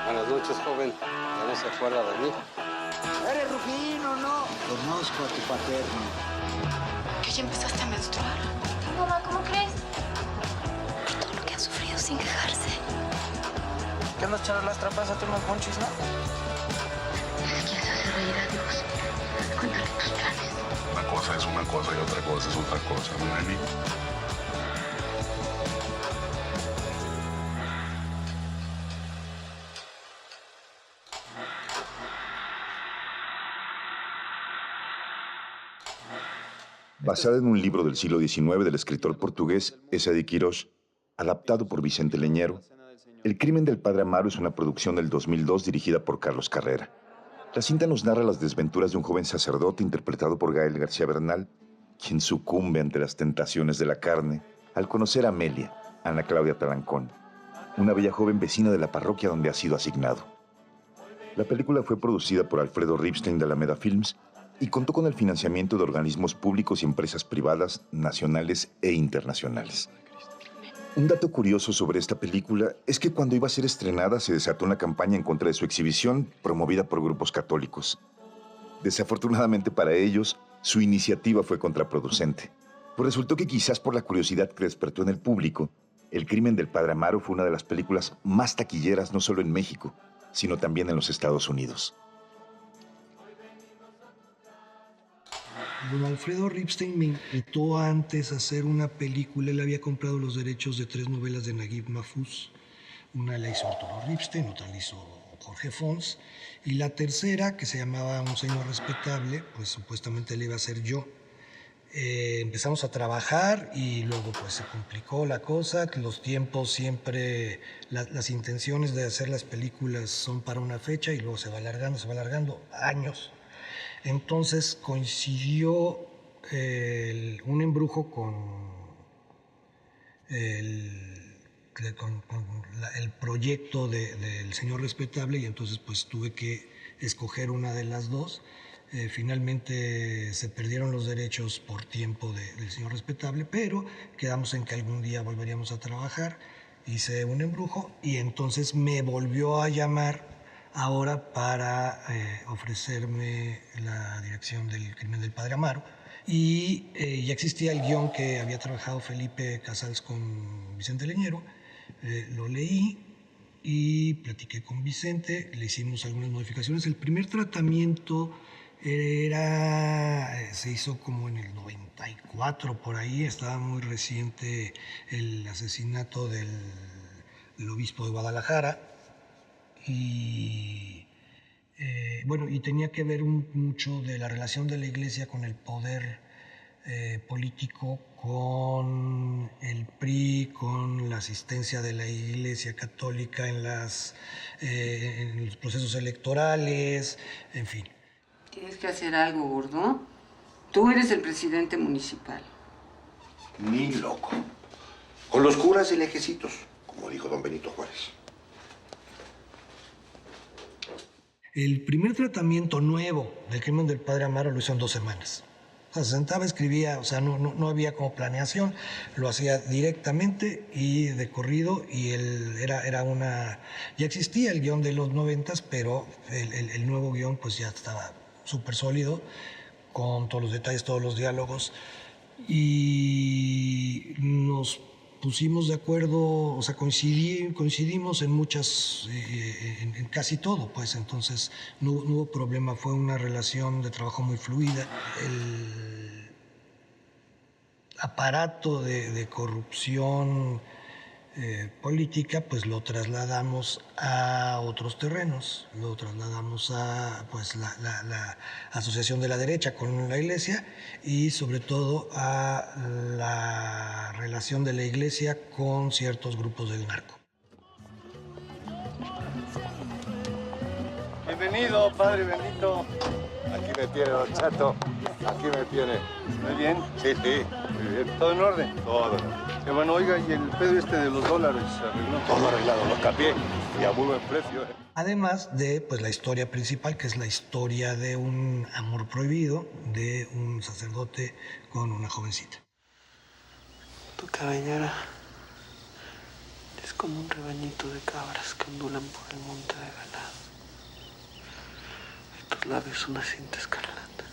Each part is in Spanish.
Buenas noches, joven. ¿Ya no se acuerda de mí? ¿Eres Rufino, no? Conozco a tu paterno. ¿Que ya empezaste a menstruar? Mamá, ¿cómo crees? Por todo lo que ha sufrido sin quejarse. ¿Qué andas echando las trampas a tu unos monchis, no? ¿Quieres hacer reír a Dios? Cuéntale tus planes. Una cosa es una cosa y otra cosa es otra cosa, ¿no, Emi? Basada en un libro del siglo XIX del escritor portugués Eça de Quirós, adaptado por Vicente Leñero, El crimen del padre Amaro es una producción del 2002 dirigida por Carlos Carrera. La cinta nos narra las desventuras de un joven sacerdote interpretado por Gael García Bernal, quien sucumbe ante las tentaciones de la carne al conocer a Amelia, Ana Claudia Talancón, una bella joven vecina de la parroquia donde ha sido asignado. La película fue producida por Alfredo Ripstein de Alameda Films y contó con el financiamiento de organismos públicos y empresas privadas, nacionales e internacionales. Un dato curioso sobre esta película es que cuando iba a ser estrenada se desató una campaña en contra de su exhibición promovida por grupos católicos. Desafortunadamente para ellos, su iniciativa fue contraproducente. Pues resultó que quizás por la curiosidad que despertó en el público, El crimen del padre Amaro fue una de las películas más taquilleras no solo en México, sino también en los Estados Unidos. Don Alfredo Ripstein me invitó antes a hacer una película. Él había comprado los derechos de 3 novelas de Naguib Mahfouz. Una la hizo Arturo Ripstein, otra la hizo Jorge Fons. Y la tercera, que se llamaba Un señor respetable, pues supuestamente la iba a hacer yo. Empezamos a trabajar y luego pues se complicó la cosa. Los tiempos siempre, las intenciones de hacer las películas son para una fecha y luego se va alargando años. Entonces coincidió un embrujo con el proyecto del señor respetable y entonces pues tuve que escoger una de las dos. Finalmente se perdieron los derechos por tiempo del señor respetable, pero quedamos en que algún día volveríamos a trabajar. Hice un embrujo y entonces me volvió a llamar ahora para ofrecerme la dirección del crimen del padre Amaro. Y ya existía el guión que había trabajado Felipe Casals con Vicente Leñero. Lo leí y platiqué con Vicente, le hicimos algunas modificaciones. El primer tratamiento se hizo como en el 94, por ahí, estaba muy reciente el asesinato del obispo de Guadalajara. Y bueno, y tenía que ver mucho de la relación de la Iglesia con el poder político, con el PRI, con la asistencia de la Iglesia Católica en los procesos electorales, en fin. Tienes que hacer algo, gordo. Tú eres el presidente municipal. Ni loco. Con los curas y lejecitos, como dijo don Benito Juárez. El primer tratamiento nuevo del crimen del padre Amaro lo hizo en 2 semanas. O sea, se sentaba, escribía, o sea, no había como planeación, lo hacía directamente y de corrido, y ya existía el guión de los 90s, pero el nuevo guión pues ya estaba súper sólido, con todos los detalles, todos los diálogos, y nos pusimos de acuerdo, o sea, coincidimos en en casi todo, pues entonces no hubo problema, fue una relación de trabajo muy fluida. El aparato de corrupción política, pues lo trasladamos a otros terrenos, lo trasladamos a pues, la asociación de la derecha con la Iglesia y sobre todo a la relación de la Iglesia con ciertos grupos del narco. Bienvenido, padre Benito. Aquí me tiene, don Chato. Aquí me tiene. ¿Muy bien? Sí, muy bien. ¿Todo en orden? Todo. Hermano, oiga, ¿y el pedo este de los dólares se arregló? Todo arreglado, lo cambié. Y a muy buen precio. Además de pues, la historia principal, que es la historia de un amor prohibido de un sacerdote con una jovencita. Tu cabellera Es como un rebañito de cabras que ondulan por el monte de ganado. En tus labios una cinta escarlata.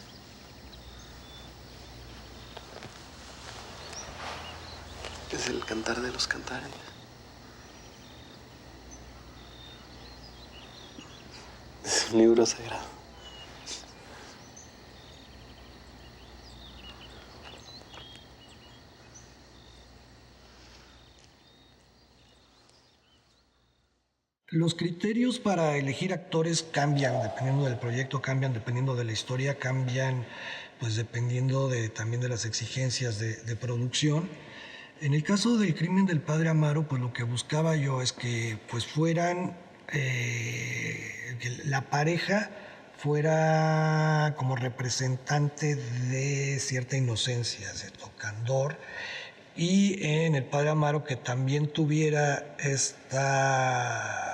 Es el cantar de los cantares. Es un libro sagrado. Los criterios para elegir actores cambian dependiendo del proyecto, cambian dependiendo de la historia, cambian pues dependiendo también de las exigencias de producción. En el caso del Crimen del Padre Amaro, pues lo que buscaba yo es que pues fueran, que la pareja fuera como representante de cierta inocencia, cierto candor, y en el Padre Amaro que también tuviera esta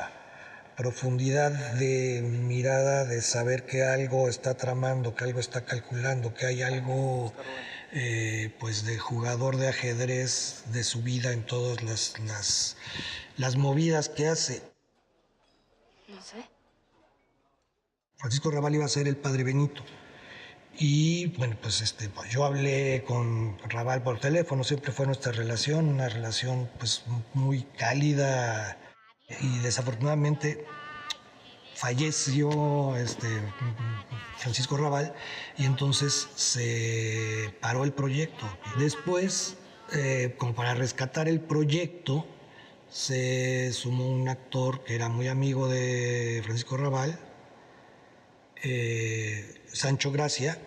profundidad de mirada, de saber que algo está tramando, que algo está calculando, que hay algo pues de jugador de ajedrez de su vida en todas las movidas que hace. No sé. Francisco Rabal iba a ser el Padre Benito. Y bueno, pues yo hablé con Rabal por teléfono, siempre fue nuestra relación, una relación pues muy cálida, y desafortunadamente falleció Francisco Rabal y entonces se paró el proyecto. Después, como para rescatar el proyecto, se sumó un actor que era muy amigo de Francisco Rabal, Sancho Gracia,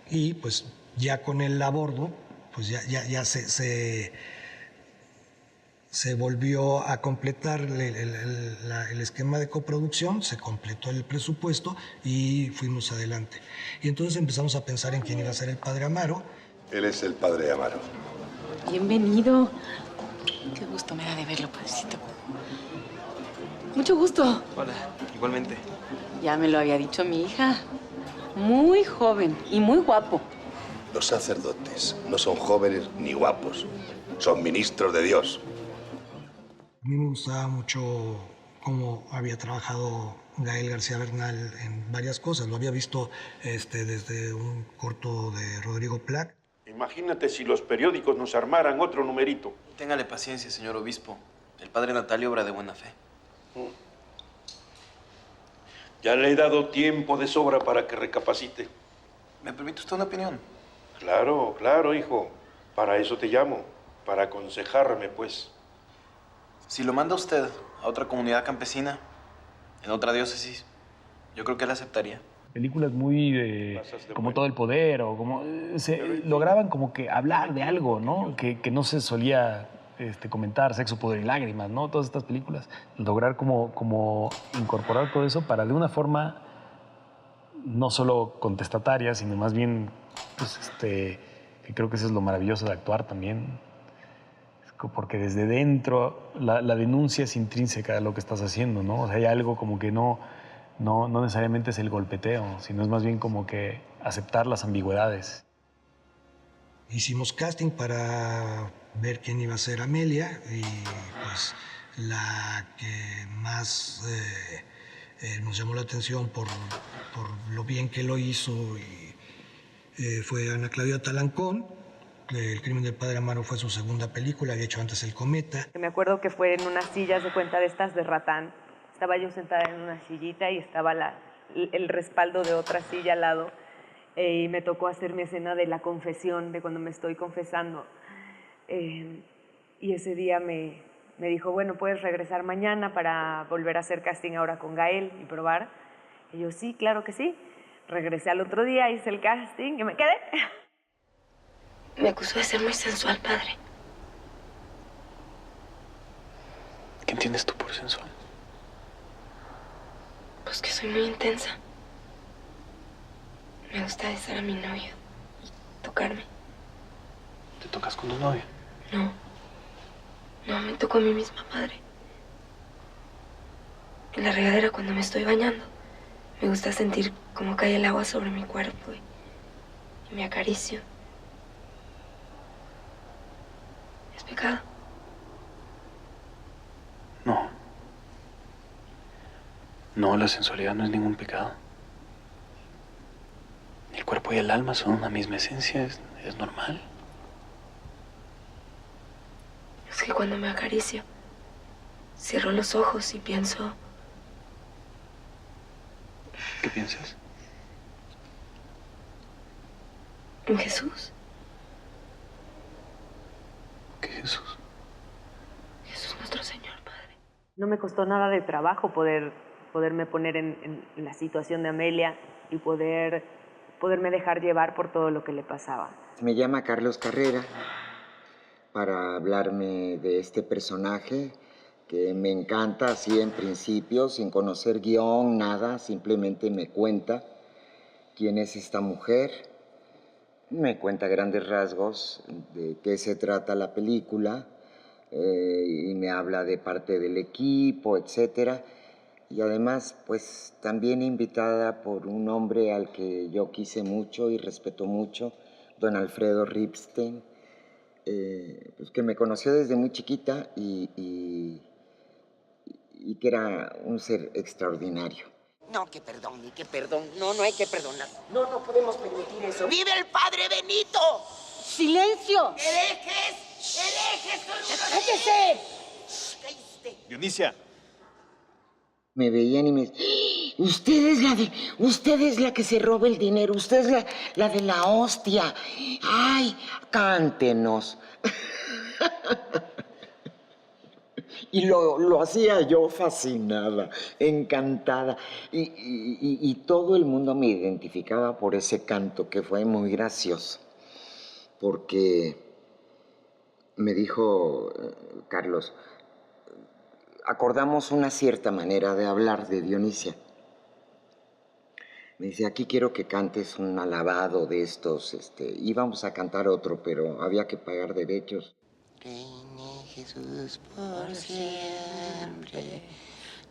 y pues ya con él a bordo, pues ya se volvió a completar el esquema de coproducción, se completó el presupuesto y fuimos adelante. Y entonces empezamos a pensar en quién iba a ser el Padre Amaro. Él es el Padre Amaro. Bienvenido. Qué gusto me da de verlo, padrecito. Mucho gusto. Hola, igualmente. Ya me lo había dicho mi hija. Muy joven y muy guapo. Los sacerdotes no son jóvenes ni guapos. Son ministros de Dios. A mí me gustaba mucho cómo había trabajado Gael García Bernal en varias cosas. Lo había visto desde un corto de Rodrigo Plac. Imagínate si los periódicos nos armaran otro numerito. Téngale paciencia, señor obispo. El padre Natalio obra de buena fe. Ya le he dado tiempo de sobra para que recapacite. ¿Me permite usted una opinión? Claro, claro, hijo. Para eso te llamo. Para aconsejarme, pues. Si lo manda usted a otra comunidad campesina, en otra diócesis, yo creo que él aceptaría. Películas muy como Todo el Poder, o como lograban como que hablar de algo, ¿no? Que no se solía comentar, Sexo, Poder y Lágrimas, ¿no? Todas estas películas, lograr como incorporar todo eso para de una forma no solo contestataria, sino más bien, pues, que creo que eso es lo maravilloso de actuar también, porque desde dentro la denuncia es intrínseca de lo que estás haciendo, ¿no? O sea, hay algo como que no necesariamente es el golpeteo, sino es más bien como que aceptar las ambigüedades. Hicimos casting para ver quién iba a ser Amelia, y pues la que más nos llamó la atención por lo bien que lo hizo fue Ana Claudia Talancón. El Crimen del Padre Amaro fue su segunda película, había hecho antes El Cometa. Me acuerdo que fue en unas sillas de cuenta de estas de ratán. Estaba yo sentada en una sillita y estaba el respaldo de otra silla al lado. Y me tocó hacer mi escena de la confesión, de cuando me estoy confesando. Y ese día me dijo, bueno, puedes regresar mañana para volver a hacer casting ahora con Gael y probar. Y yo, sí, claro que sí. Regresé al otro día, hice el casting y me quedé. Me acusó de ser muy sensual, padre. ¿Qué entiendes tú por sensual? Pues que soy muy intensa. Me gusta besar a mi novio y tocarme. ¿Te tocas con tu novio? No, me toco a mí misma, padre. En la regadera cuando me estoy bañando, me gusta sentir cómo cae el agua sobre mi cuerpo y me acaricio. ¿Es pecado? No, la sensualidad no es ningún pecado. El cuerpo y el alma son una misma esencia, es normal. Es que cuando me acaricio, cierro los ojos y pienso... ¿Qué piensas? En Jesús. ¿Qué Jesús? Jesús nuestro Señor, Padre. No me costó nada de trabajo poderme poner en la situación de Amelia y poderme dejar llevar por todo lo que le pasaba. Me llama Carlos Carrera para hablarme de este personaje que me encanta así en principio, sin conocer guión, nada, simplemente me cuenta quién es esta mujer, me cuenta a grandes rasgos de qué se trata la película y me habla de parte del equipo, etcétera. Y además, pues también invitada por un hombre al que yo quise mucho y respeto mucho, don Alfredo Ripstein, pues que me conoció desde muy chiquita y que era un ser extraordinario. No, que perdón, ni que perdón. No, no hay que perdonar. No, no podemos permitir eso. ¡Vive el Padre Benito! ¡Silencio! ¡Herejes! ¡Herejes! ¡Cállate! Dionisia. Me veían y me decían, usted es la que se roba el dinero, usted es la de la hostia. ¡Ay, cántenos! Y lo hacía yo fascinada, encantada. Y todo el mundo me identificaba por ese canto, que fue muy gracioso. Porque me dijo Carlos, acordamos una cierta manera de hablar de Dionisia. Me dice, aquí quiero que cantes un alabado de estos. Íbamos a cantar otro, pero había que pagar derechos. Reine Jesús por siempre,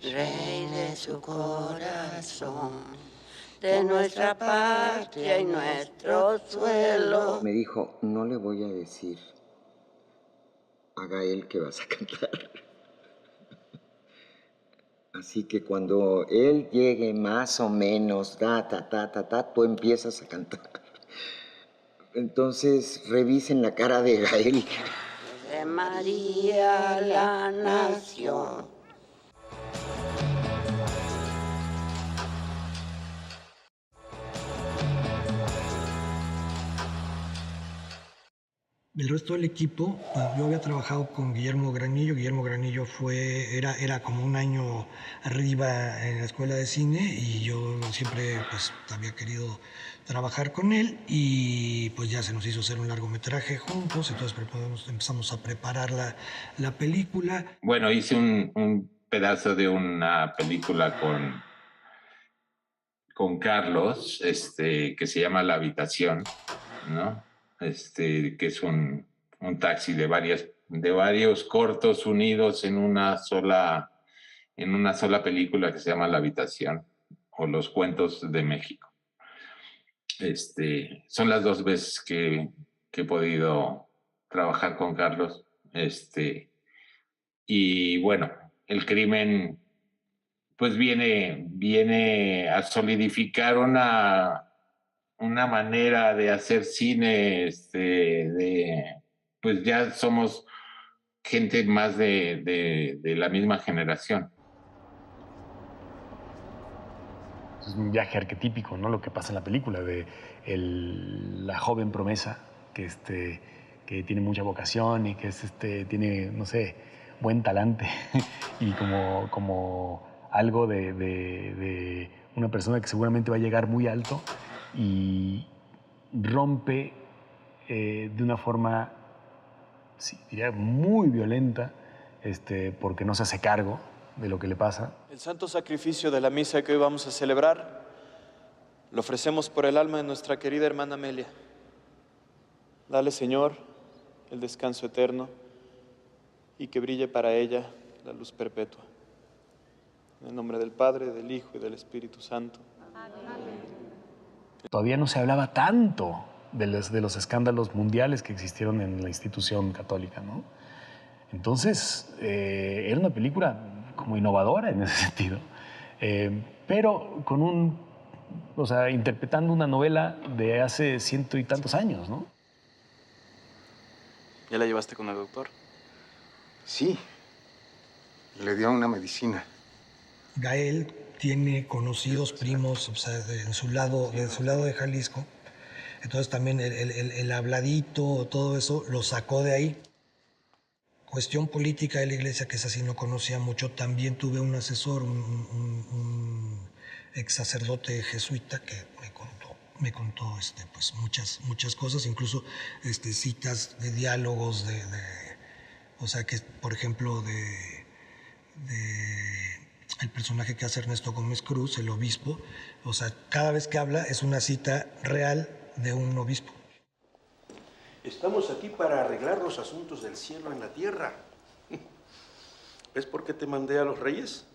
reine su corazón, de nuestra patria y nuestro suelo. Me dijo, no le voy a decir a Gael que vas a cantar. Así que cuando él llegue más o menos, tú empiezas a cantar. Entonces revisen la cara de Gael. De María la nación. El resto del equipo, yo había trabajado con Guillermo Granillo. Guillermo Granillo era como un año arriba en la escuela de cine y yo siempre pues había querido trabajar con él y pues ya se nos hizo hacer un largometraje juntos, entonces empezamos a preparar la película. Bueno, hice un pedazo de una película con Carlos, que se llama La Habitación, ¿no? Que es un taxi de varios cortos unidos en una sola película que se llama La Habitación o Los Cuentos de México. Son las 2 veces que he podido trabajar con Carlos. Y bueno, el crimen pues viene a solidificar una manera de hacer cine, pues ya somos gente más de la misma generación. Es un viaje arquetípico, ¿no? Lo que pasa en la película, de la joven promesa que tiene mucha vocación y que tiene, no sé, buen talante y como algo de una persona que seguramente va a llegar muy alto y rompe de una forma, sí, diría, muy violenta, porque no se hace cargo de lo que le pasa. El santo sacrificio de la misa que hoy vamos a celebrar lo ofrecemos por el alma de nuestra querida hermana Amelia. Dale, Señor, el descanso eterno y que brille para ella la luz perpetua. En el nombre del Padre, del Hijo y del Espíritu Santo. Todavía no se hablaba tanto de los escándalos mundiales que existieron en la institución católica, ¿no? Entonces, era una película como innovadora en ese sentido. pero con o sea, interpretando una novela de hace 100 y tantos años, ¿no? ¿Ya la llevaste con el doctor? Sí. Le dio una medicina. Gael tiene conocidos primos, o sea, de su lado de Jalisco. Entonces también el habladito, todo eso, lo sacó de ahí. Cuestión política de la iglesia, que esa sí no conocía mucho. También tuve un asesor, un ex sacerdote jesuita que me contó pues muchas cosas, incluso citas de diálogos o sea, que por ejemplo el personaje que hace Ernesto Gómez Cruz, el obispo, o sea, cada vez que habla es una cita real de un obispo. Estamos aquí para arreglar los asuntos del cielo en la tierra. ¿Ves por qué te mandé a los reyes?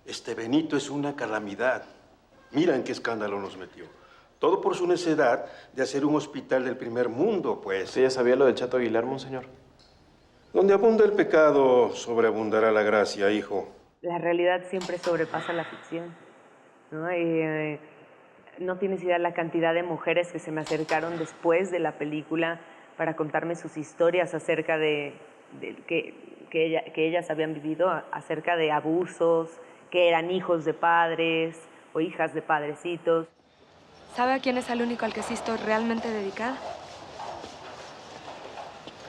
Este Benito es una calamidad. Mira en qué escándalo nos metió. Todo por su necedad de hacer un hospital del primer mundo, pues. ¿Usted ya sabía lo del Chato Aguilar, monseñor? Donde abunda el pecado, sobreabundará la gracia, hijo. La realidad siempre sobrepasa la ficción, ¿no? No tienes idea la cantidad de mujeres que se me acercaron después de la película para contarme sus historias acerca de que ellas habían vivido, acerca de abusos, que eran hijos de padres o hijas de padrecitos. ¿Sabe a quién es el único al que sí estoy realmente dedicada?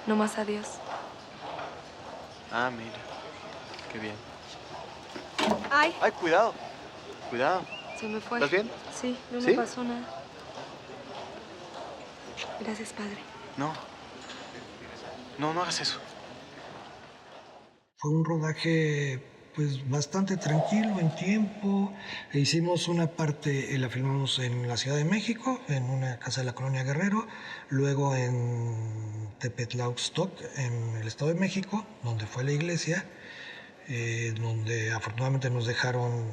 No más a Dios. Ah, mira. Qué bien. ¡Ay! ¡Ay, cuidado! Cuidado. Se me fue. ¿Estás bien? Sí, no ¿Sí? me pasó nada. Gracias, padre. No hagas eso. Fue un rodaje pues bastante tranquilo en tiempo. Hicimos una parte, la filmamos en la Ciudad de México, en una casa de la Colonia Guerrero, luego en Tepetlauxtoc, en el Estado de México, donde fue la iglesia, donde afortunadamente nos dejaron,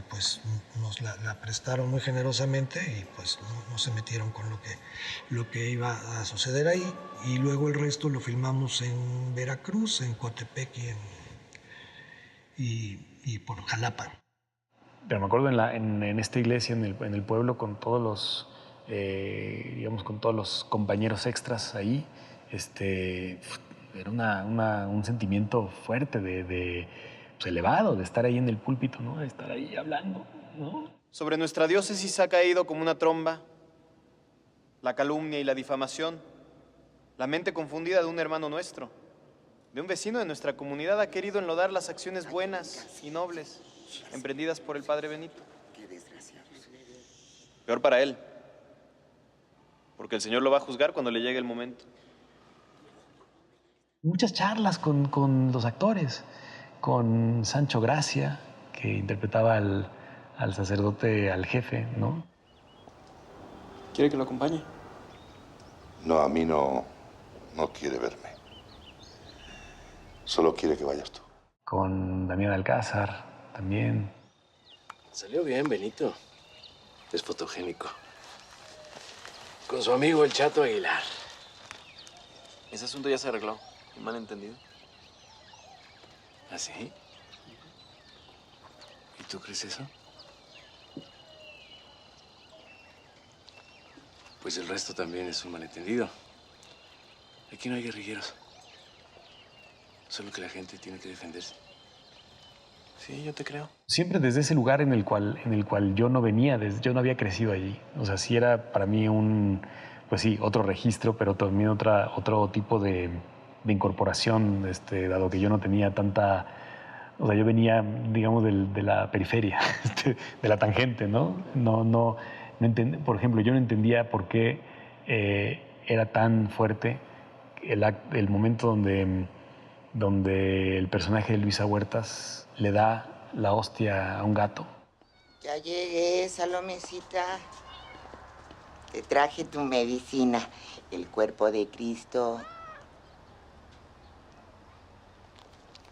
pues nos la prestaron muy generosamente y pues no se metieron con lo que iba a suceder ahí. Y luego el resto lo filmamos en Veracruz, en Coatepec y por Jalapa. Pero me acuerdo en esta iglesia, en el pueblo, con todos los, digamos, con todos los compañeros extras ahí, era un sentimiento fuerte pues, elevado, de estar ahí en el púlpito, ¿no? De estar ahí hablando, ¿no? Sobre nuestra diócesis ha caído como una tromba la calumnia y la difamación, la mente confundida de un hermano nuestro, de un vecino de nuestra comunidad ha querido enlodar las acciones buenas y nobles emprendidas por el padre Benito. Peor para él, porque el Señor lo va a juzgar cuando le llegue el momento. Muchas charlas con los actores, con Sancho Gracia, que interpretaba al sacerdote, al jefe, ¿no? ¿Quiere que lo acompañe? No, a mí no quiere verme. Solo quiere que vayas tú. Con Damián Alcázar, también. Salió bien, Benito. Es fotogénico. Con su amigo el Chato Aguilar. Ese asunto ya se arregló. Un malentendido. ¿Ah, sí? ¿Y tú crees eso? Pues el resto también es un malentendido. Aquí no hay guerrilleros. Solo que la gente tiene que defenderse. Sí, yo te creo. Siempre desde ese lugar en el cual yo no venía, yo no había crecido allí. O sea, sí era para mí pues sí, otro registro, pero también otro tipo de incorporación, dado que yo no tenía tanta... O sea, yo venía, digamos, de la periferia, de la tangente, ¿no? No por ejemplo, yo no entendía por qué era tan fuerte el momento donde el personaje de Luisa Huertas le da la hostia a un gato. Ya llegué, Salomecita. Te traje tu medicina, el cuerpo de Cristo.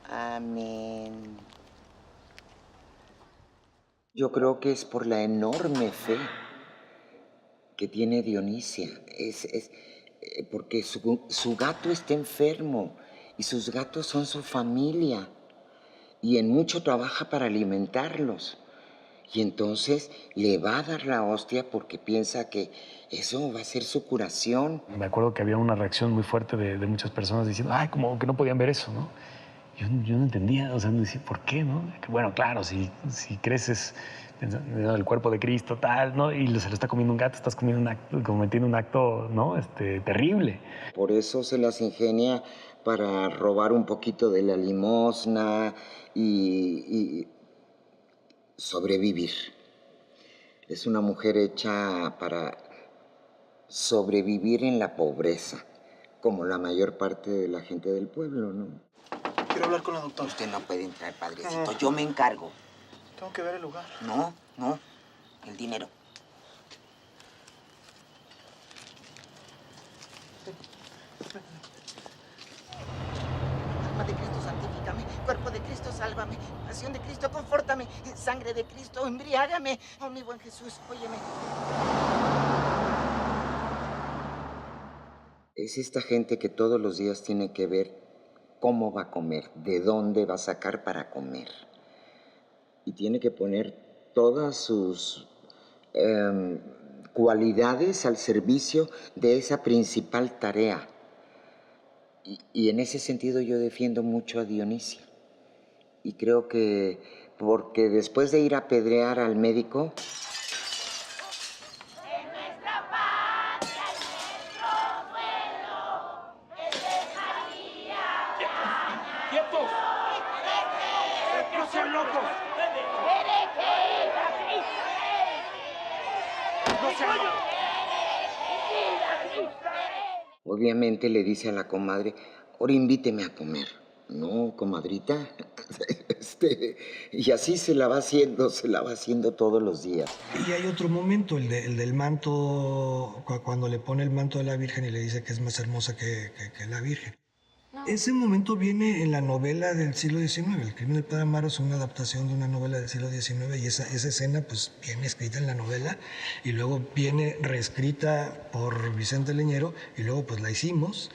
Amén. Yo creo que es por la enorme fe que tiene Dionisia. Porque su gato está enfermo y sus gatos son su familia. Y en mucho trabaja para alimentarlos. Y entonces le va a dar la hostia porque piensa que eso va a ser su curación. Me acuerdo que había una reacción muy fuerte de muchas personas diciendo, ay, como que no podían ver eso, ¿no? Yo no entendía, o sea, no decía, ¿por qué, no? Que, bueno, claro, si creces pensando el cuerpo de Cristo, tal, ¿no? Y se lo está comiendo un gato, estás cometiendo un acto, ¿no? Terrible. Por eso se las ingenia para robar un poquito de la limosna y sobrevivir. Es una mujer hecha para sobrevivir en la pobreza, como la mayor parte de la gente del pueblo, ¿no? Quiero hablar con la doctora. Usted no puede entrar, padrecito. Yo me encargo. Tengo que ver el lugar. No, no. El dinero. Alma de Cristo, santifícame. Cuerpo de Cristo, sálvame. Pasión de Cristo, confórtame. Sangre de Cristo, embriágame. Oh, mi buen Jesús, óyeme. Es esta gente que todos los días tiene que ver cómo va a comer, de dónde va a sacar para comer. Y tiene que poner todas sus cualidades al servicio de esa principal tarea. Y en ese sentido yo defiendo mucho a Dionisia. Y creo que porque después de ir a apedrear al médico, obviamente le dice a la comadre, ahora invíteme a comer. No, comadrita. Y así se la va haciendo todos los días. Y hay otro momento, el del manto, cuando le pone el manto a la Virgen y le dice que es más hermosa que la Virgen. Ese momento viene en la novela del siglo XIX. El crimen del padre Amaro es una adaptación de una novela del siglo XIX y esa escena pues viene escrita en la novela y luego viene reescrita por Vicente Leñero y luego pues la hicimos.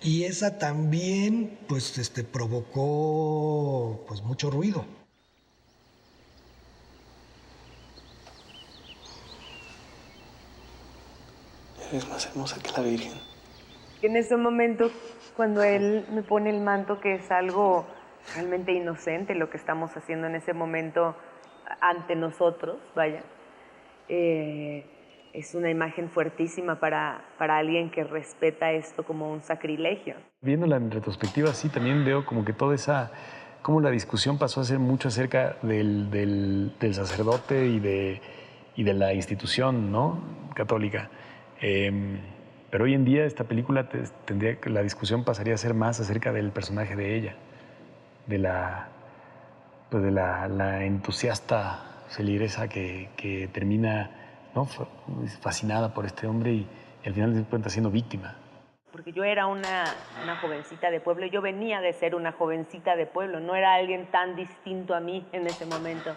Y esa también pues provocó pues mucho ruido. Eres más hermosa que la Virgen. En ese momento, cuando él me pone el manto, que es algo realmente inocente lo que estamos haciendo en ese momento ante nosotros, vaya, es una imagen fuertísima para alguien que respeta esto como un sacrilegio. Viéndola en retrospectiva, sí, también veo como que toda esa, como la discusión pasó a ser mucho acerca del sacerdote y de la institución, ¿no? Católica. Pero hoy en día esta película tendría que la discusión pasaría a ser más acerca del personaje de ella, de la entusiasta feligresa que termina, ¿no?, fascinada por este hombre y al final se encuentra siendo víctima. Porque yo era una jovencita de pueblo, yo venía de ser una jovencita de pueblo, no era alguien tan distinto a mí en ese momento.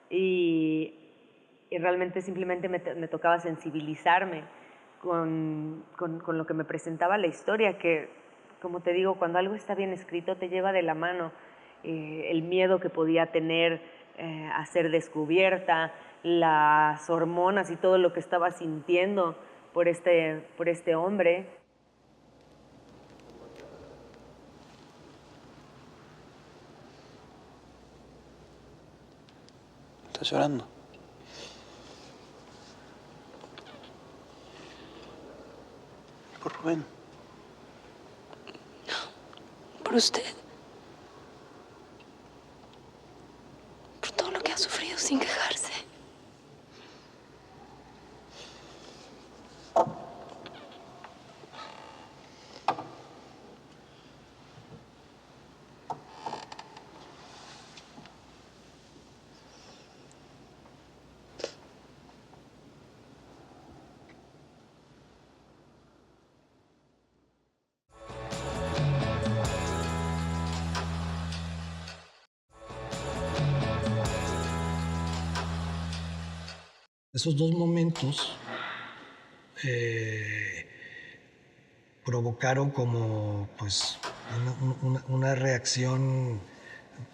Y realmente simplemente me tocaba sensibilizarme con lo que me presentaba la historia, que, como te digo, cuando algo está bien escrito te lleva de la mano. El miedo que podía tener a ser descubierta, las hormonas y todo lo que estaba sintiendo por este hombre. ¿Estás llorando? ¿Por Rubén? Por usted. Por todo lo que ha sufrido sin quejarse. Esos dos momentos provocaron como pues una reacción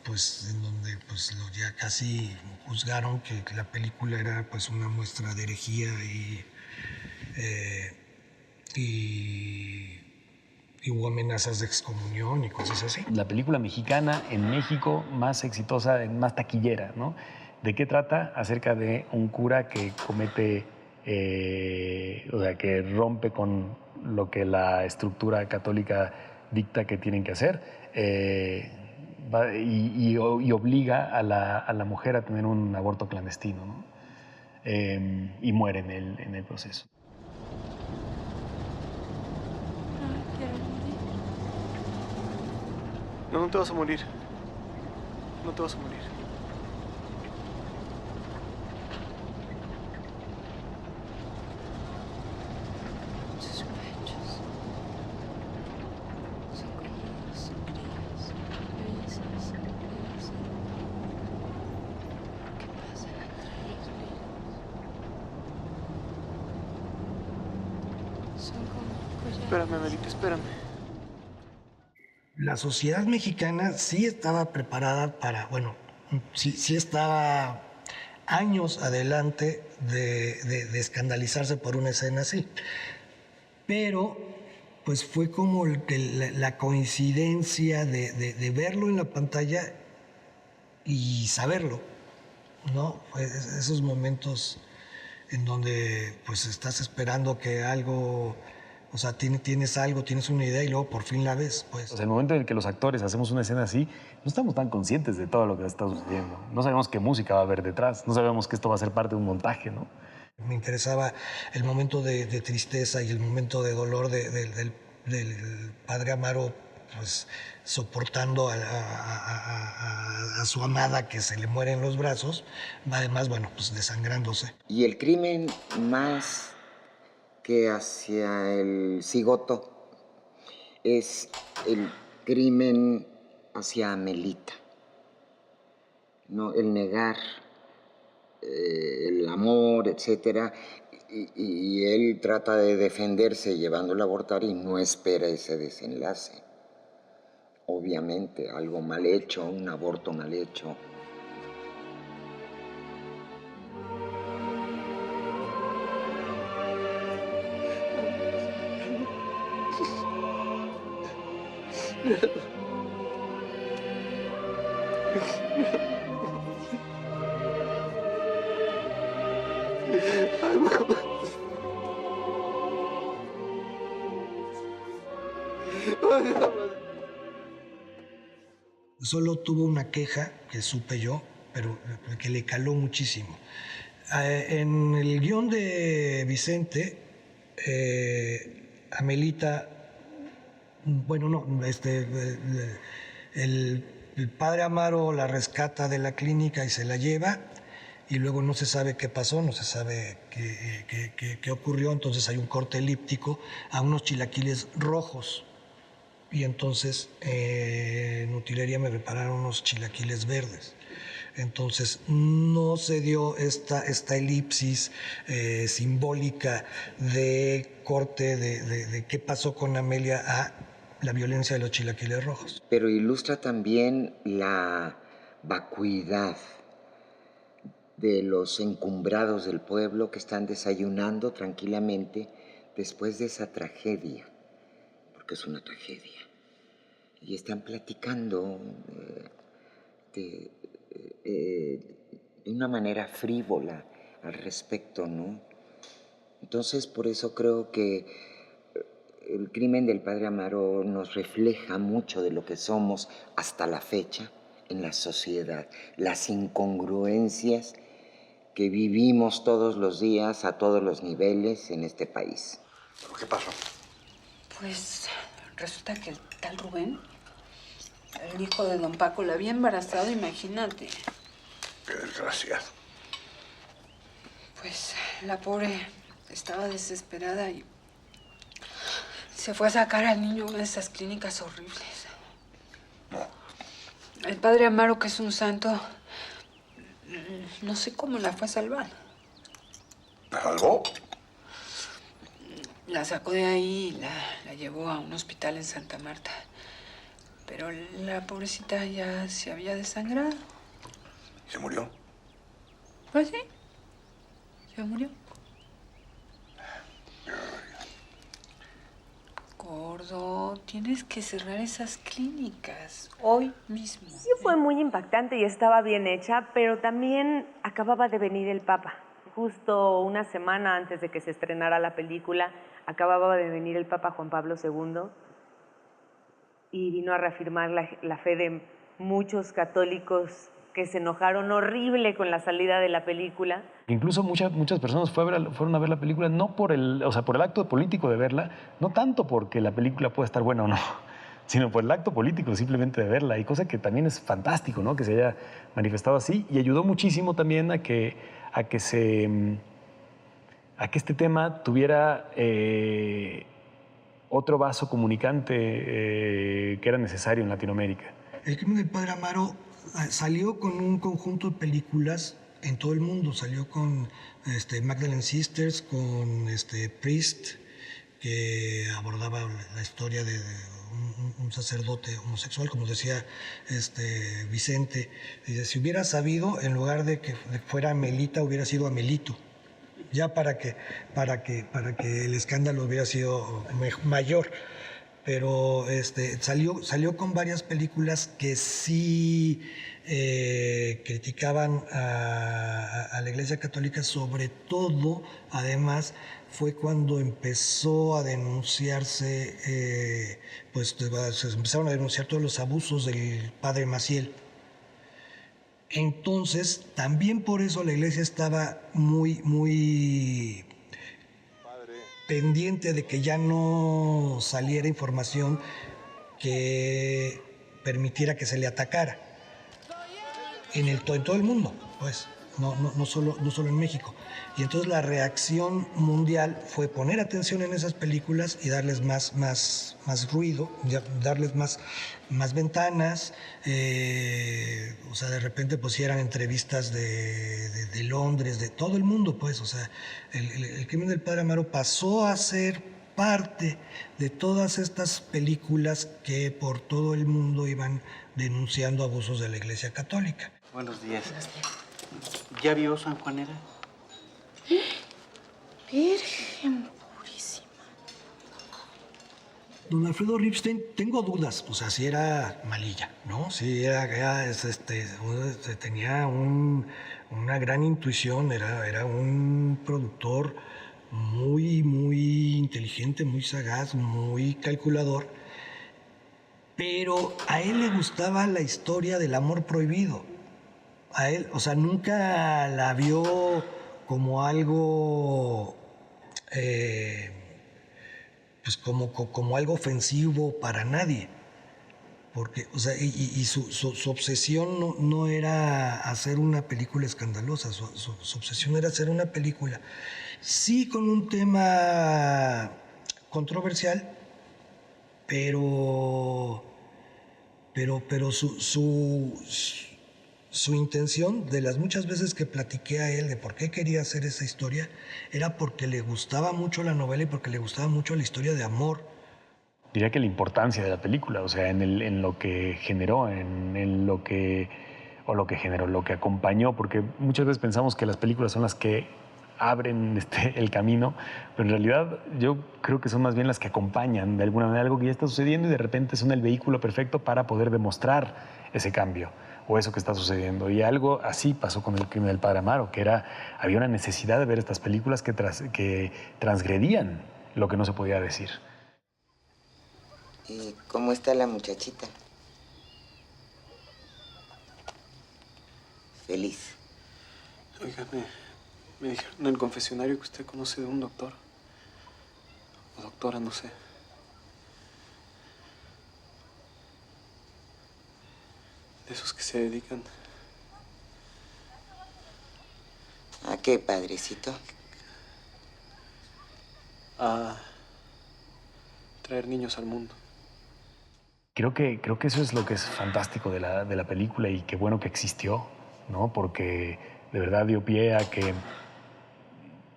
pues en donde pues ya casi juzgaron que la película era pues una muestra de herejía y hubo amenazas de excomunión y cosas así. La película mexicana en México más exitosa, más taquillera, ¿no? ¿De qué trata? Acerca de un cura que comete, o sea, que rompe con lo que la estructura católica dicta que tienen que hacer y obliga a la mujer a tener un aborto clandestino, ¿no? Y muere en el proceso. No, no te vas a morir. No te vas a morir. Sus pechos son como dos crías, grises, grises. ¿Qué pasa entre los niños? Son como collares. Espérame, Amelita, espérame. La sociedad mexicana sí estaba preparada para, bueno, sí estaba años adelante de escandalizarse por una escena así. Pero, pues fue como la coincidencia de verlo en la pantalla y saberlo, ¿no? Esos momentos en donde, pues, estás esperando que algo... O sea, tienes algo, tienes una idea y luego por fin la ves, pues. O sea, el momento en el que los actores hacemos una escena así, no estamos tan conscientes de todo lo que está sucediendo. No sabemos qué música va a haber detrás, no sabemos que esto va a ser parte de un montaje, ¿no? Me interesaba el momento de tristeza y el momento de dolor del padre Amaro, pues, soportando a su amada que se le muere en los brazos, además, bueno, pues desangrándose. Y el crimen más que hacia el cigoto es el crimen hacia Amelita, ¿no? El negar el amor, etc. Y él trata de defenderse llevándola a abortar y no espera ese desenlace. Obviamente, algo mal hecho, un aborto mal hecho. Solo tuvo una queja, que supe yo, pero que le caló muchísimo. En el guión de Vicente, Amelita, bueno, no, el padre Amaro la rescata de la clínica y se la lleva, y luego no se sabe qué pasó, no se sabe qué ocurrió, entonces hay un corte elíptico a unos chilaquiles rojos. Y entonces en utilería me prepararon unos chilaquiles verdes. Entonces no se dio esta elipsis simbólica de corte de qué pasó con Amelia a la violencia de los chilaquiles rojos. Pero ilustra también la vacuidad de los encumbrados del pueblo que están desayunando tranquilamente después de esa tragedia, porque es una tragedia. Y están platicando de una manera frívola al respecto, ¿no? Entonces, por eso creo que el crimen del padre Amaro nos refleja mucho de lo que somos hasta la fecha en la sociedad, las incongruencias que vivimos todos los días a todos los niveles en este país. ¿Pero qué pasó? Pues resulta que el tal Rubén, el hijo de don Paco, la había embarazado, imagínate. Qué desgraciado. Pues la pobre estaba desesperada y se fue a sacar al niño a una de esas clínicas horribles. El padre Amaro, que es un santo, no sé cómo la fue a salvar. ¿La salvó? La sacó de ahí y la llevó a un hospital en Santa Marta. Pero la pobrecita ya se había desangrado. ¿Se murió? Pues sí, se murió. Gordo, tienes que cerrar esas clínicas hoy mismo. Sí fue muy impactante y estaba bien hecha, pero también acababa de venir el Papa. Justo una semana antes de que se estrenara la película, acababa de venir el Papa Juan Pablo II y vino a reafirmar la fe de muchos católicos que se enojaron horrible con la salida de la película. Incluso muchas personas fueron a ver la película no por por el acto político de verla, no tanto porque la película pueda estar buena o no, sino por el acto político simplemente de verla, y cosa que también es fantástico, ¿no? Que se haya manifestado así, y ayudó muchísimo también a que este tema tuviera otro vaso comunicante que era necesario en Latinoamérica. El crimen del padre Amaro salió con un conjunto de películas en todo el mundo. Salió con Magdalene Sisters, con Priest, que abordaba la historia de un sacerdote homosexual, como decía Vicente. Dice, si hubiera sabido, en lugar de que fuera Amelita, hubiera sido Amelito. Ya para que el escándalo hubiera sido mayor. Pero salió con varias películas que sí criticaban a la Iglesia Católica. Sobre todo, además, fue cuando empezó a denunciarse, se empezaron a denunciar todos los abusos del padre Maciel. Entonces, también por eso la Iglesia estaba muy pendiente de que ya no saliera información que permitiera que se le atacara en todo el mundo, pues, no solo en México. Y entonces la reacción mundial fue poner atención en esas películas y darles más ruido, darles más ventanas. O sea, de repente pues eran entrevistas de Londres, de todo el mundo, pues. O sea, el crimen del padre Amaro pasó a ser parte de todas estas películas que por todo el mundo iban denunciando abusos de la Iglesia Católica. Buenos días. ¿Ya vio San Juanera? Virgen purísima. Don Alfredo Ripstein, tengo dudas, o sea, si era malilla, ¿no? Si tenía una gran intuición, era un productor muy inteligente, muy sagaz, muy calculador, pero a él le gustaba la historia del amor prohibido. A él, o sea, nunca la vio como algo, pues como algo ofensivo para nadie. Porque, o sea, y su obsesión no era hacer una película escandalosa, su obsesión era hacer una película, sí con un tema controversial, pero su intención, de las muchas veces que platiqué a él de por qué quería hacer esa historia, era porque le gustaba mucho la novela y porque le gustaba mucho la historia de amor. Diría que la importancia de la película, o sea, en lo que generó, lo que generó, lo que acompañó, porque muchas veces pensamos que las películas son las que abren el camino, pero en realidad yo creo que son más bien las que acompañan de alguna manera algo que ya está sucediendo y de repente son el vehículo perfecto para poder demostrar ese cambio o eso que está sucediendo. Y algo así pasó con el crimen del padre Amaro, que había una necesidad de ver estas películas que transgredían lo que no se podía decir. ¿Y cómo está la muchachita? Feliz. Oiga, me dijeron en el confesionario que usted conoce de un doctor. O doctora, no sé. De esos que se dedican. ¿A qué, padrecito? A traer niños al mundo. Creo que eso es lo que es fantástico de la película y qué bueno que existió, ¿no? Porque de verdad dio pie a que...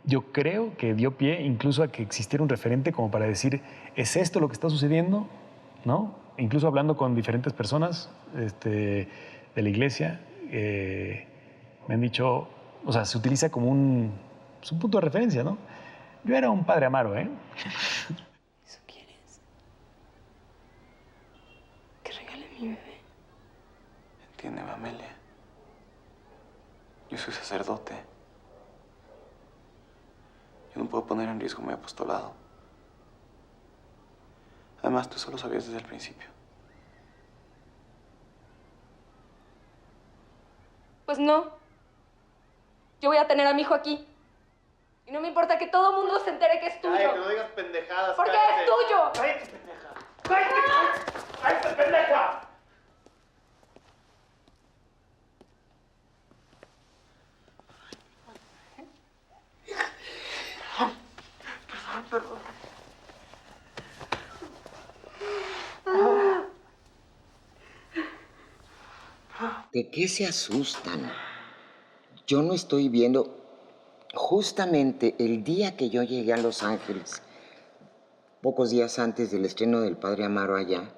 Yo creo que dio pie incluso a que existiera un referente como para decir, ¿es esto lo que está sucediendo? ¿no? Incluso hablando con diferentes personas de la iglesia, me han dicho, o sea, se utiliza como un punto de referencia, ¿no? Yo era un padre Amaro, ¿eh? ¿Eso quieres? Que regale mi bebé. Entiéndeme, Amelia. Yo soy sacerdote. Yo no puedo poner en riesgo mi apostolado. Además, tú solo sabías desde el principio. Pues no. Yo voy a tener a mi hijo aquí. Y no me importa que todo el mundo se entere que es tuyo. Cállate, no digas pendejadas, Porque cállate. es tuyo. ¡Cállate, pendeja! ¡Cállate! ¡Cállate, pendeja! Perdón. ¿De qué se asustan? Yo no estoy viendo. Justamente el día que yo llegué a Los Ángeles, pocos días antes del estreno del Padre Amaro allá,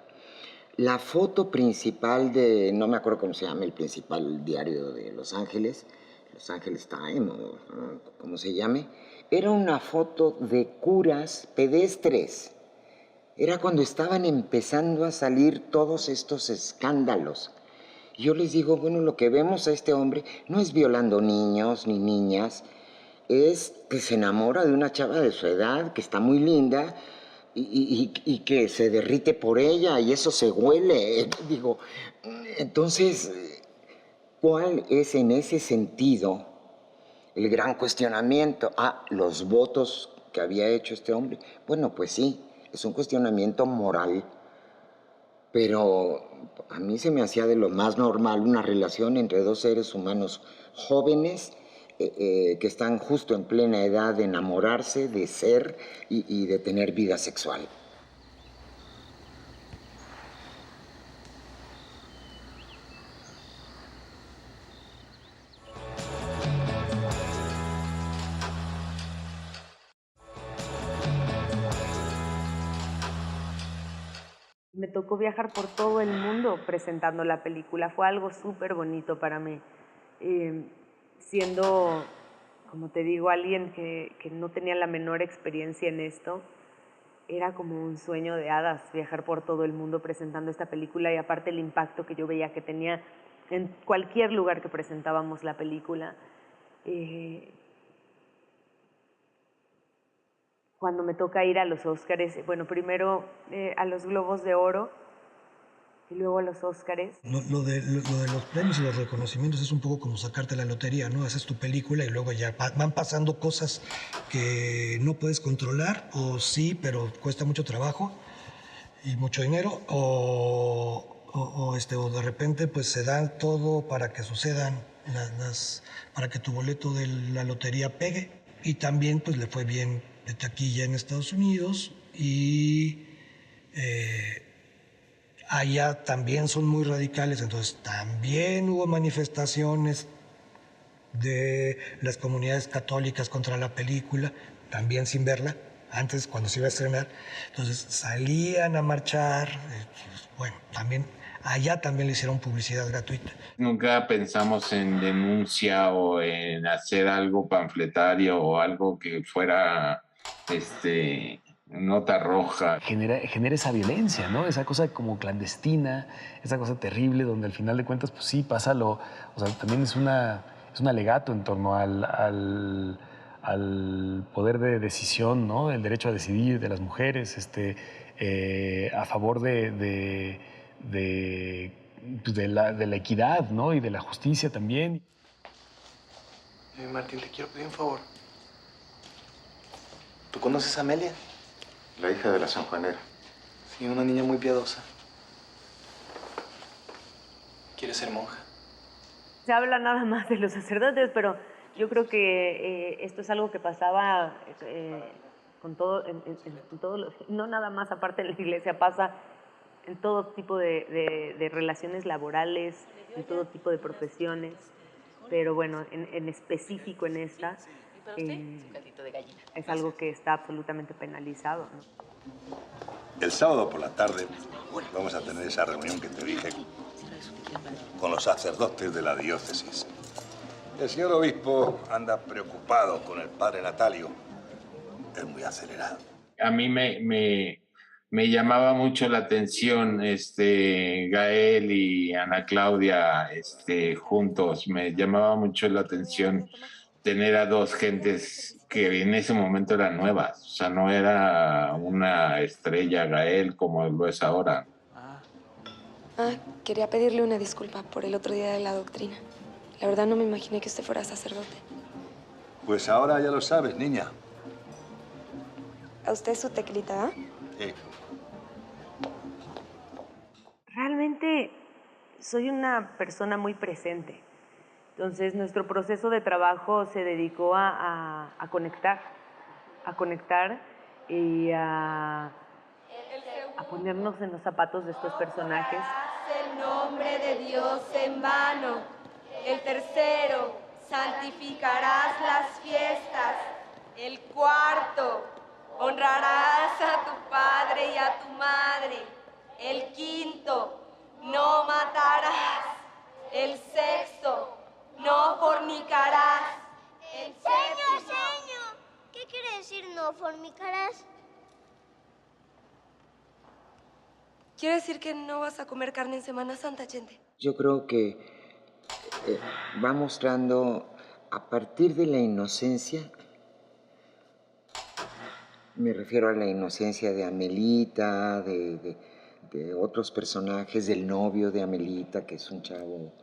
la foto principal de, no me acuerdo cómo se llama el principal diario de Los Ángeles Times o como se llame, era una foto de curas pedestres. Era cuando estaban empezando a salir todos estos escándalos. Y yo les digo, bueno, lo que vemos a este hombre no es violando niños ni niñas, es que se enamora de una chava de su edad, que está muy linda, y que se derrite por ella, y eso se huele. Digo, entonces, ¿cuál es en ese sentido el gran cuestionamiento? Los votos que había hecho este hombre. Bueno, pues sí, es un cuestionamiento moral, pero a mí se me hacía de lo más normal una relación entre dos seres humanos jóvenes que están justo en plena edad de enamorarse, de ser y de tener vida sexual. Me tocó viajar por todo el mundo presentando la película. Fue algo súper bonito para mí. Siendo, como te digo, alguien que no tenía la menor experiencia en esto, era como un sueño de hadas viajar por todo el mundo presentando esta película, y aparte el impacto que yo veía que tenía en cualquier lugar que presentábamos la película. Cuando me toca ir a los Óscares, bueno, primero a los Globos de Oro y luego a los Óscares. Lo de los premios y los reconocimientos es un poco como sacarte la lotería, ¿no? Haces tu película y luego ya van pasando cosas que no puedes controlar, o sí, pero cuesta mucho trabajo y mucho dinero, o de repente pues se da todo para que sucedan para que tu boleto de la lotería pegue. Y también pues le fue bien de taquilla en Estados Unidos, y allá también son muy radicales, entonces también hubo manifestaciones de las comunidades católicas contra la película, también sin verla, antes cuando se iba a estrenar, entonces salían a marchar, bueno, también allá también le hicieron publicidad gratuita. Nunca pensamos en denuncia o en hacer algo panfletario o algo que fuera nota roja. Genera esa violencia, ¿no? Esa cosa como clandestina, esa cosa terrible, donde al final de cuentas, pues sí, pasa o sea, también es un alegato en torno al poder de decisión, ¿no? El derecho a decidir de las mujeres, a favor de la equidad, ¿no? Y de la justicia también. Martín, te quiero pedir un favor. ¿Tú conoces a Amelia? La hija de la sanjuanera. Sí, una niña muy piadosa. ¿Quiere ser monja? Se habla nada más de los sacerdotes, pero yo creo que esto es algo que pasaba con todo, no nada más aparte de la iglesia, pasa en todo tipo de relaciones laborales, en todo tipo de profesiones, pero bueno, en específico en esta, es algo que está absolutamente penalizado, ¿no? El sábado por la tarde vamos a tener esa reunión que te dije con los sacerdotes de la diócesis. El señor obispo anda preocupado con el padre Natalio. Es muy acelerado. A mí me llamaba mucho la atención Gael y Ana Claudia juntos. Me llamaba mucho la atención tener a dos gentes que en ese momento eran nuevas. O sea, no era una estrella Gael como lo es ahora. Quería pedirle una disculpa por el otro día de la doctrina. La verdad no me imaginé que usted fuera sacerdote. Pues ahora ya lo sabes, niña. ¿A usted su teclita, ah? Sí. Realmente soy una persona muy presente. Entonces, nuestro proceso de trabajo se dedicó a conectar y a ponernos en los zapatos de estos personajes. El nombre de Dios en vano. El tercero, santificarás las fiestas. El cuarto, honrarás a tu padre y a tu madre. El quinto, no matarás. El sexto, no fornicarás. El séptimo... Señor, ¿qué quiere decir no fornicarás? ¿Quiere decir que no vas a comer carne en Semana Santa, Chente? Yo creo que va mostrando, a partir de la inocencia, me refiero a la inocencia de Amelita, de otros personajes, del novio de Amelita, que es un chavo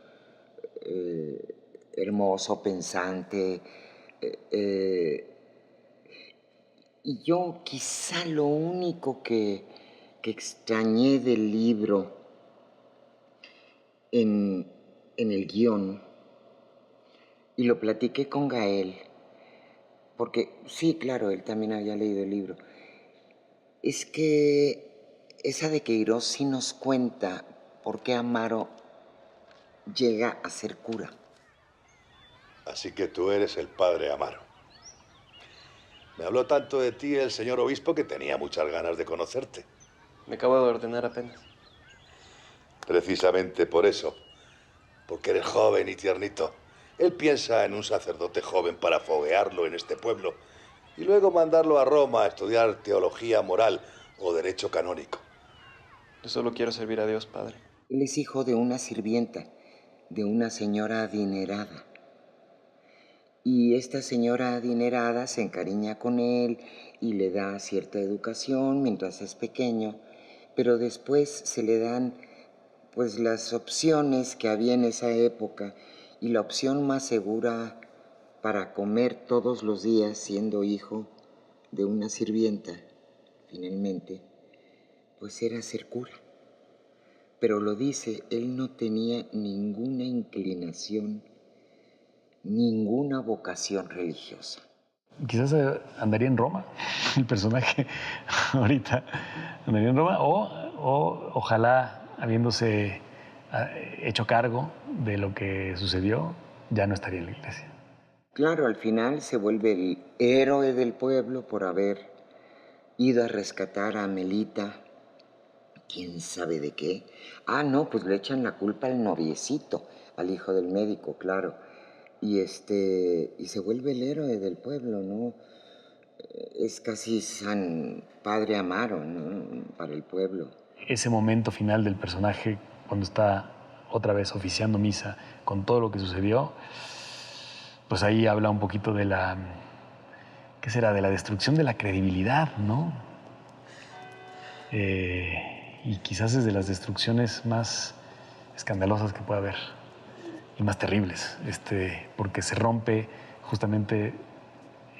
hermoso, pensante. Y yo quizá lo único que extrañé del libro en el guión, y lo platiqué con Gael, porque sí, claro, él también había leído el libro, es que esa de Queiroz sí nos cuenta por qué Amaro llega a ser cura. Así que tú eres el padre Amaro. Me habló tanto de ti el señor obispo que tenía muchas ganas de conocerte. Me acabo de ordenar apenas. Precisamente por eso, porque eres joven y tiernito. Él piensa en un sacerdote joven para foguearlo en este pueblo y luego mandarlo a Roma a estudiar teología moral o derecho canónico. Yo solo quiero servir a Dios, padre. Él es hijo de una sirvienta, de una señora adinerada. Y esta señora adinerada se encariña con él y le da cierta educación mientras es pequeño, pero después se le dan pues las opciones que había en esa época, y la opción más segura para comer todos los días siendo hijo de una sirvienta, finalmente, pues era ser cura. Pero lo dice, él no tenía ninguna inclinación, ninguna vocación religiosa. Quizás andaría en Roma, el personaje ahorita andaría en Roma, o ojalá, habiéndose hecho cargo de lo que sucedió, ya no estaría en la iglesia. Claro, al final se vuelve el héroe del pueblo por haber ido a rescatar a Amelita, quién sabe de qué. No, pues le echan la culpa al noviecito, al hijo del médico, claro. Y se vuelve el héroe del pueblo, ¿no? Es casi San Padre Amaro, ¿no? Para el pueblo. Ese momento final del personaje, cuando está otra vez oficiando misa con todo lo que sucedió, pues ahí habla un poquito de la, ¿qué será? De la destrucción de la credibilidad, ¿no? Y quizás es de las destrucciones más escandalosas que puede haber y más terribles, porque se rompe justamente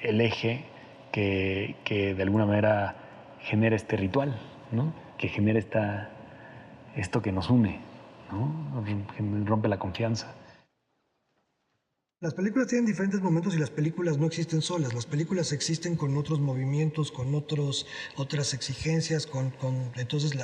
el eje que de alguna manera genera este ritual, ¿no? Que genera esto que nos une, ¿no? Rompe la confianza. Las películas tienen diferentes momentos y las películas no existen solas. Las películas existen con otros movimientos, con otras exigencias, entonces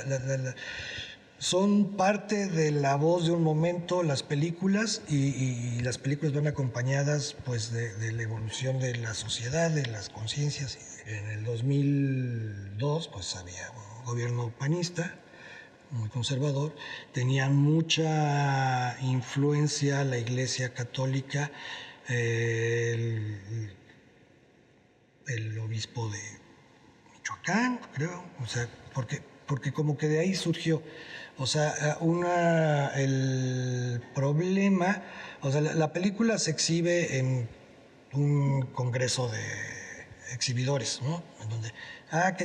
Son parte de la voz de un momento las películas y las películas van acompañadas pues de la evolución de la sociedad, de las conciencias. En el 2002 pues había un gobierno panista muy conservador, tenía mucha influencia la Iglesia Católica, el obispo de Michoacán, creo, o sea, porque como que de ahí surgió. O sea, el problema, o sea, la película se exhibe en un congreso de exhibidores, ¿no? En donde, ¿qué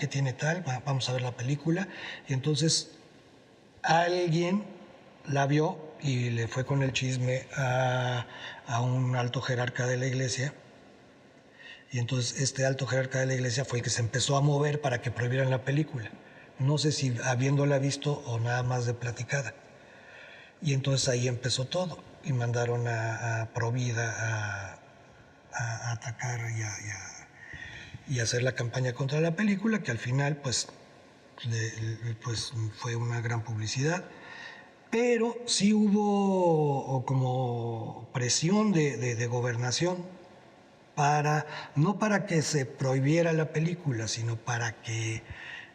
tiene tal? Vamos a ver la película. Y entonces alguien la vio y le fue con el chisme a un alto jerarca de la iglesia. Y entonces este alto jerarca de la iglesia fue el que se empezó a mover para que prohibieran la película. No sé si habiéndola visto o nada más de platicada. Y entonces ahí empezó todo. Y mandaron a Provida a atacar y hacer la campaña contra la película, que al final pues fue una gran publicidad. Pero sí hubo como presión de gobernación no para que se prohibiera la película, sino para que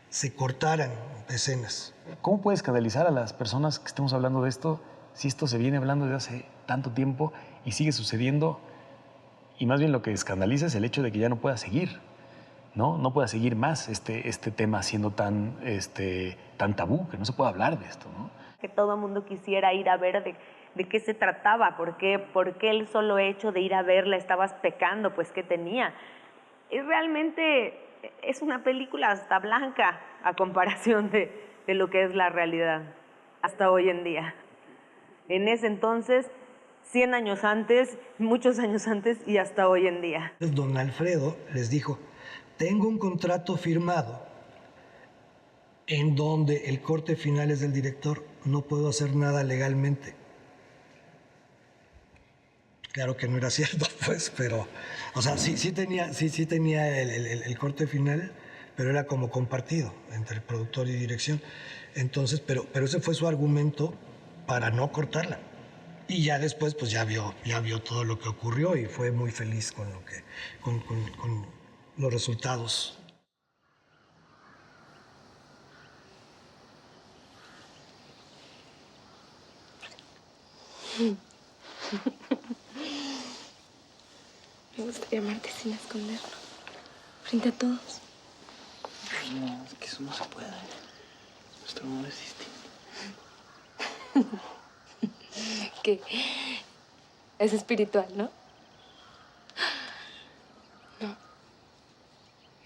se cortaran escenas. ¿Cómo puedes canalizar a las personas que estemos hablando de esto si esto se viene hablando desde hace tanto tiempo y sigue sucediendo? Y más bien lo que escandaliza es el hecho de que ya no pueda seguir, ¿no? No pueda seguir más este tema siendo tan tabú, que no se puede hablar de esto, ¿no? Que todo el mundo quisiera ir a ver de qué se trataba, por qué el solo hecho de ir a verla estabas pecando, pues ¿qué tenía? Y realmente es una película hasta blanca a comparación de lo que es la realidad hasta hoy en día. En ese entonces, 100 años antes, muchos años antes y hasta hoy en día. Don Alfredo les dijo, tengo un contrato firmado en donde el corte final es del director, no puedo hacer nada legalmente. Claro que no era cierto, pues, pero, o sea, sí tenía el corte final, pero era como compartido entre productor y dirección. Entonces, pero ese fue su argumento para no cortarla. Y ya después, pues ya vio todo lo que ocurrió y fue muy feliz con los resultados. Me gustaría amarte sin esconderlo, frente a todos. Ay, no, es que eso no se puede. Nuestro amor es distinto. Que es espiritual, ¿no? No,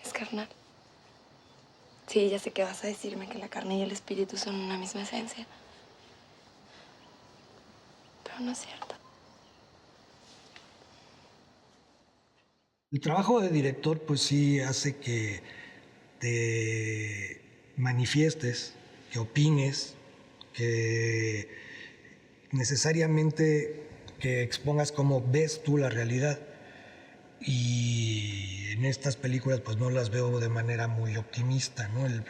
es carnal. Sí, ya sé que vas a decirme que la carne y el espíritu son una misma esencia. Pero no es cierto. El trabajo de director, pues sí, hace que te manifiestes, que opines, que necesariamente que expongas cómo ves tú la realidad. Y en estas películas, pues no las veo de manera muy optimista, ¿no? El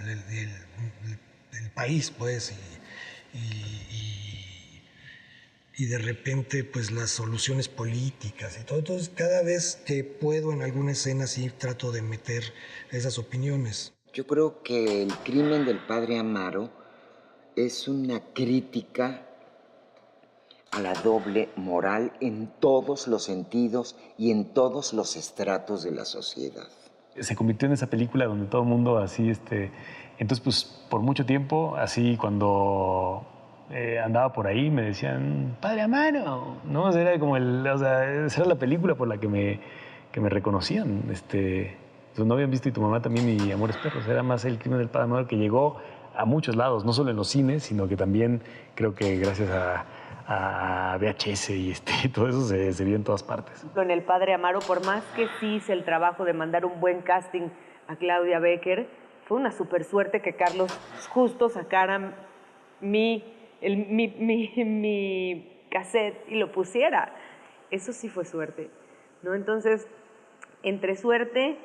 país, pues, y de repente pues las soluciones políticas y todo. Entonces cada vez que puedo en alguna escena sí trato de meter esas opiniones. Yo creo que El crimen del padre Amaro es una crítica a la doble moral en todos los sentidos y en todos los estratos de la sociedad. Se convirtió en esa película donde todo el mundo así, entonces pues por mucho tiempo, así cuando andaba por ahí me decían, Padre Amaro, ¿no? O sea, era como esa era la película por la que me reconocían. No habían visto, y tu mamá también, y Amores Perros. Era más El crimen del padre Amaro, que llegó a muchos lados, no solo en los cines, sino que también creo que gracias a VHS y todo eso se vio en todas partes. En El padre Amaro, por más que sí hice el trabajo de mandar un buen casting a Claudia Becker, fue una super suerte que Carlos justo sacara mi cassette y lo pusiera. Eso sí fue suerte, ¿no? Entonces, entre suerte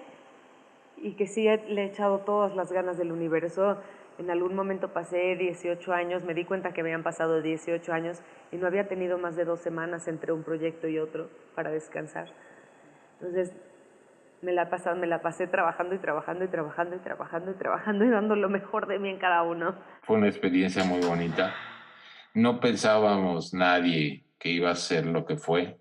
y que sí le he echado todas las ganas del universo, En algún momento pasé 18 años, me di cuenta que habían pasado 18 años y no había tenido más de 2 semanas entre un proyecto y otro para descansar. Entonces me la pasé trabajando y trabajando y trabajando y trabajando y trabajando y dando lo mejor de mí en cada uno. Fue una experiencia muy bonita. No pensábamos nadie que iba a ser lo que fue,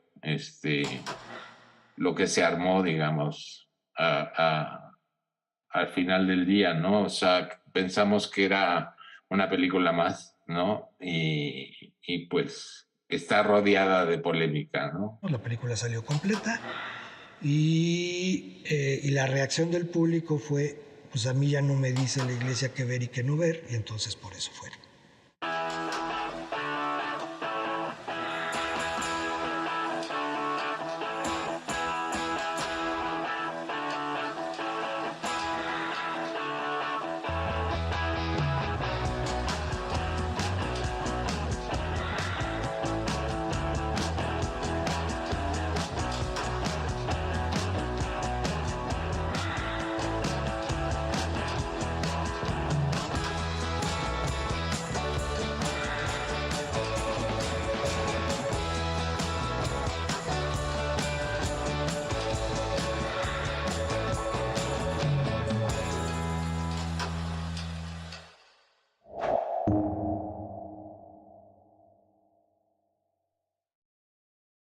lo que se armó, digamos, al final del día, ¿no? O sea, pensamos que era una película más, ¿no? Y pues está rodeada de polémica, ¿no? La película salió completa y la reacción del público fue, pues a mí ya no me dice la iglesia qué ver y qué no ver, y entonces por eso fueron.